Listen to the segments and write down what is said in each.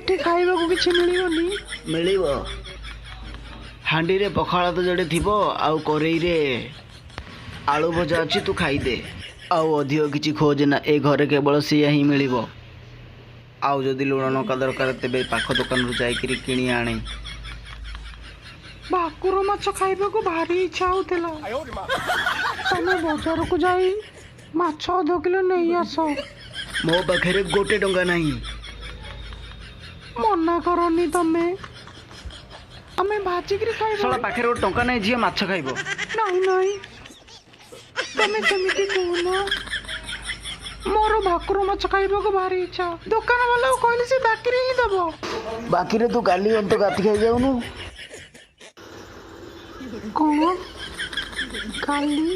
ଏଠି ଖାଇବାକୁ କିଛି ମିଳିବନି? ମିଳିବ। ହାଣ୍ଡିରେ ପଖାଳ ତ ଯୋଡ଼େ ଥିବ, ଆଉ କରେଇରେ ଆଳୁ ଭଜା ଅଛି, ତୁ ଖାଇଦେ। ଆଉ ଅଧିକ କିଛି ଖୋଜ ନା, ଏ ଘରେ କେବଳ ସେଇଆ ହିଁ ମିଳିବ। ଆଉ ଯଦି ଲୁଣ ଲଙ୍କା ଦରକାର ତେବେ ପାଖ ଦୋକାନରୁ ଯାଇକରି କିଣି ଆଣେ। ଭାକୁର ମାଛ ଖାଇବାକୁ ଭାରି ଇଚ୍ଛା ହଉଥିଲା। ତମେ ବଜାରକୁ ଯାଇ ମାଛ 1 କିଲୋ ନେଇ ଆସ। ମୋ ପାଖରେ 1 ଟଙ୍କା ନାହିଁ। ମନା କରନି ତମେ, ଆମେ ଭାଜିକିରି ଖାଇବା। ଶଳା ପାଖରେ 1 ଟଙ୍କା ନାହିଁ, ଝିଅ ମାଛ ଖାଇବ। ନାଇଁ ନାଇଁ, ତମେ ସେମିତି କହୁନ। ମୋର ଭାକୁର ମାଛ ଖାଇବାକୁ ଭାରି ଇଚ୍ଛା। ଦୋକାନ ବାଲାକୁ କହିଲେ ସେ ବାକିରେ ହିଁ ଦବ। ବାକିରେ ତୁ କାଲି ଅନ୍ତ କାଟି ଖାଇଯାଉନୁ। କ'ଣ? କାଲି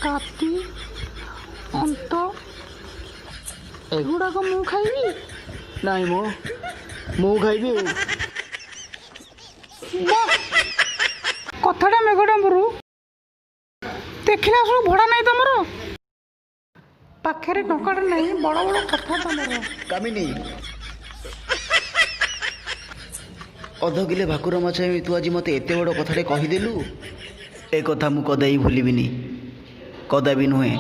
କାତି ଅନ୍ତ ଏଗୁଡ଼ାକ ମୁଁ ଖାଇବି? ନାଇଁ ମୁଁ ଖାଇବି। କଥାଟା ମେଘଡାମ୍ବରୁ ଦେଖିଲା ସବୁ ଭଡ଼ା ନାହିଁ ତମର। ପାଖରେ ଟଙ୍କାଟା ନାହିଁ, ବଡ଼ ବଡ଼ କଥା ତମର। କାମିନୀ, 1 କିଲୋ ଭାକୁର ମାଛ ପାଇଁ ତୁ ଆଜି ମୋତେ ଏତେ ବଡ଼ କଥାଟେ କହିଦେଲୁ। ଏ କଥା ମୁଁ କଦାପି ଭୁଲିବିନି, କଦାପି ନୁହେଁ।